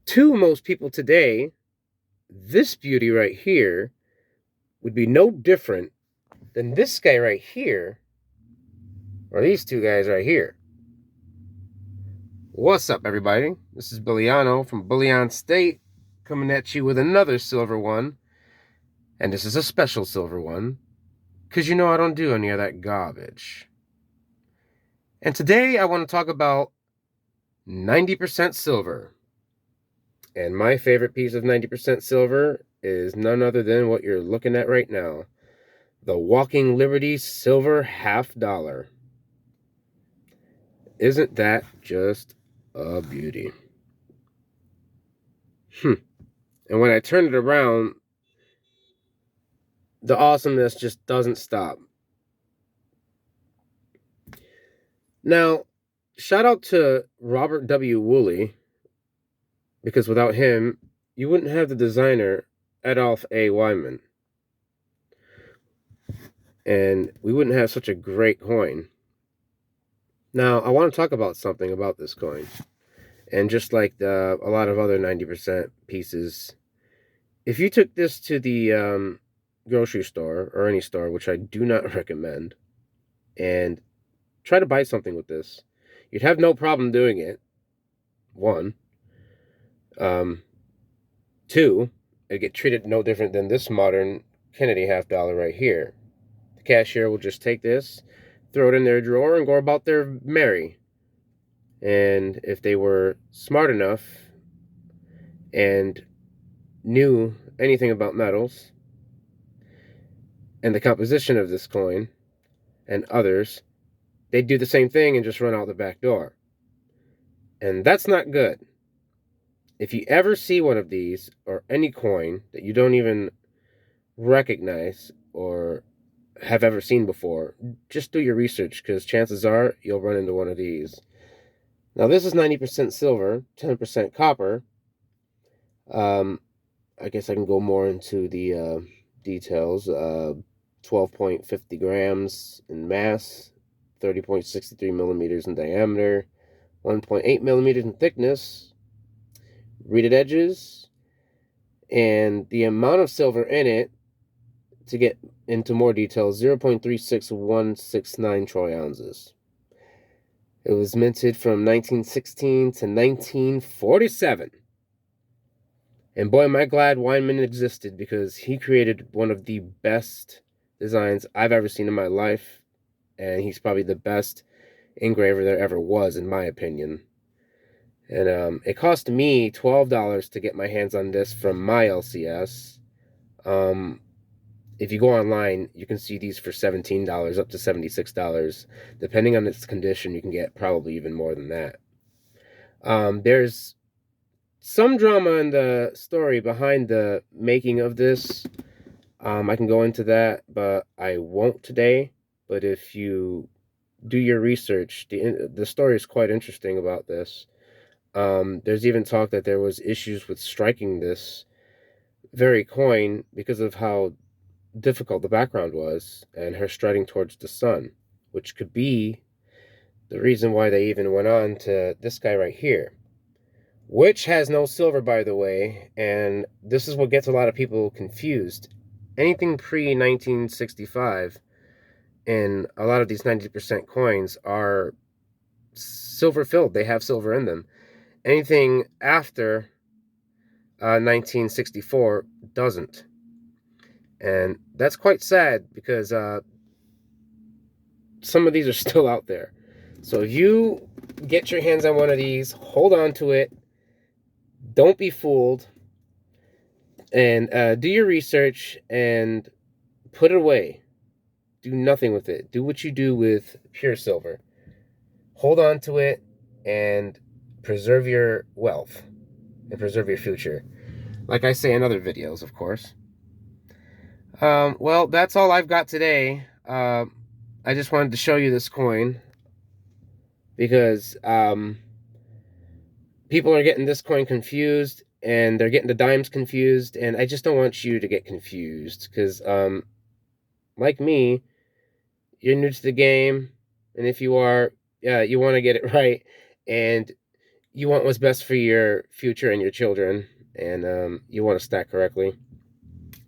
To most people today, this beauty right here would be no different than this guy right here, or these two guys right here. What's up, everybody? This is Billiano from Bullion State, coming at you with another silver one. And this is a special silver one, because you know I don't do any of that garbage. And today I want to talk about 90% silver. And my favorite piece of 90% silver is none other than what you're looking at right now. The Walking Liberty Silver Half Dollar. Isn't that just a beauty? And when I turn it around, the awesomeness just doesn't stop. Now, shout out to Robert W. Woolley, because without him, you wouldn't have the designer Adolph A. Wyman. And we wouldn't have such a great coin. Now, I want to talk about something about this coin. And just like a lot of other 90% pieces, if you took this to the grocery store or any store, which I do not recommend, and try to buy something with this, you'd have no problem doing it. One. Two, it'd get treated no different than this modern Kennedy half dollar right here. The cashier will just take this, throw it in their drawer, and go about their merry. And if they were smart enough and knew anything about metals and the composition of this coin and others, they'd do the same thing and just run out the back door. And that's not good. If you ever see one of these or any coin that you don't even recognize or have ever seen before, just do your research, because chances are you'll run into one of these. Now, this is 90% silver, 10% copper. I guess I can go more into the details. 12.50 grams in mass, 30.63 millimeters in diameter, 1.8 millimeters in thickness, reeded edges, and the amount of silver in it, to get into more details, 0.36169 troy ounces. It was minted from 1916 to 1947. And boy, am I glad Weinman existed, because he created one of the best designs I've ever seen in my life. And he's probably the best engraver there ever was, in my opinion. And it cost me $12 to get my hands on this from my LCS. If you go online, you can see these for $17 up to $76. Depending on its condition, you can get probably even more than that. There's some drama in the story behind the making of this. I can go into that, but I won't today. But if you do your research, the story is quite interesting about this. There's even talk that there was issues with striking this very coin because of how difficult the background was, and her striding towards the sun, which could be the reason why they even went on to this guy right here, which has no silver, by the way. And this is what gets a lot of people confused. Anything pre-1965 and a lot of these 90% coins are silver filled. They have silver in them. Anything after 1964 doesn't. And that's quite sad, because some of these are still out there. So if you get your hands on one of these, hold on to it. Don't be fooled. And do your research and put it away. Do nothing with it. Do what you do with pure silver. Hold on to it and preserve your wealth and preserve your future. Like I say in other videos, of course. Well, that's all I've got today. I just wanted to show you this coin, because people are getting this coin confused, and they're getting the dimes confused, and I just don't want you to get confused, because like me, you're new to the game, and if you are, you want to get it right, and you want what's best for your future and your children, and you want to stack correctly.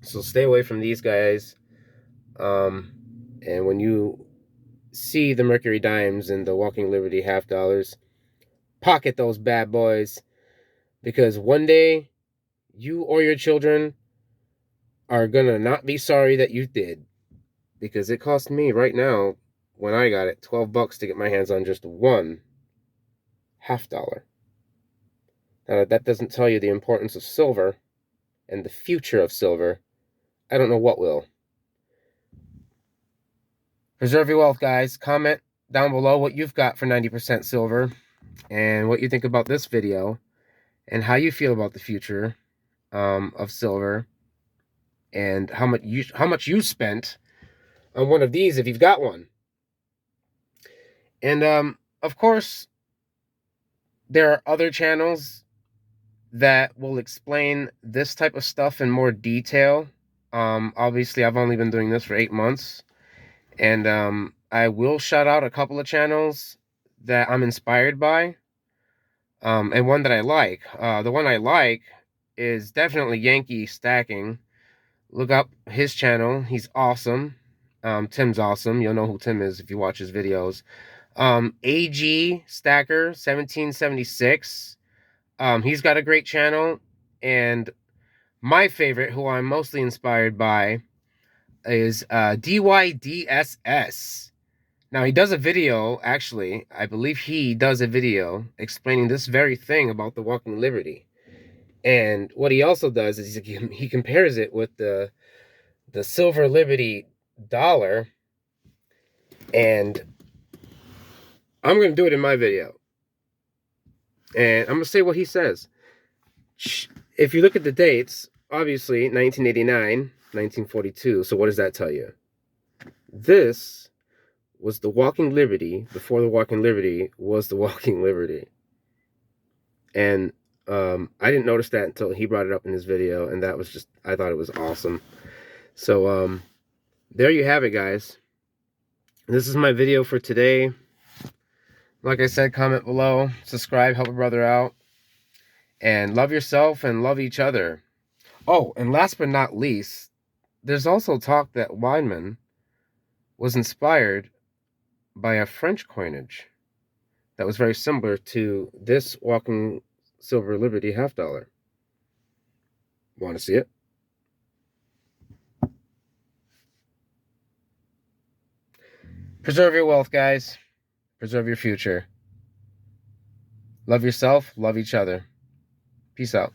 So stay away from these guys. And when you see the Mercury dimes and the Walking Liberty half dollars, pocket those bad boys, because one day you or your children are gonna not be sorry that you did, because it cost me right now, when I got it, $12 to get my hands on just one half dollar. Now, that doesn't tell you the importance of silver and the future of silver. I don't know what will. Preserve your wealth, guys. Comment down below what you've got for 90% silver and what you think about this video and how you feel about the future of silver, and how much you spent on one of these if you've got one. And of course, there are other channels that will explain this type of stuff in more detail. Obviously, I've only been doing this for 8 months, and I will shout out a couple of channels that I'm inspired by, and one that I like. The one I like is definitely Yankee Stacking. Look up his channel. He's awesome. Tim's awesome. You'll know who Tim is if you watch his videos. AG Stacker 1776. He's got a great channel. And my favorite, who I'm mostly inspired by, is DYDSS. Now, he does a video, actually, I believe he does a video explaining this very thing about the Walking Liberty. And what he also does is he compares it with the Silver Liberty dollar, and I'm going to do it in my video. And I'm going to say what he says. If you look at the dates, obviously 1989, 1942. So what does that tell you? This was the Walking Liberty before the Walking Liberty was the Walking Liberty. And I didn't notice that until he brought it up in his video, and that was just, I thought it was awesome. So there you have it, guys. This is my video for today. Like I said, comment below, subscribe, help a brother out, and love yourself and love each other. Oh, and last but not least, there's also talk that Weinman was inspired by a French coinage that was very similar to this Walking Silver Liberty half dollar. Want to see it? Preserve your wealth, guys. Preserve your future. Love yourself, love each other. Peace out.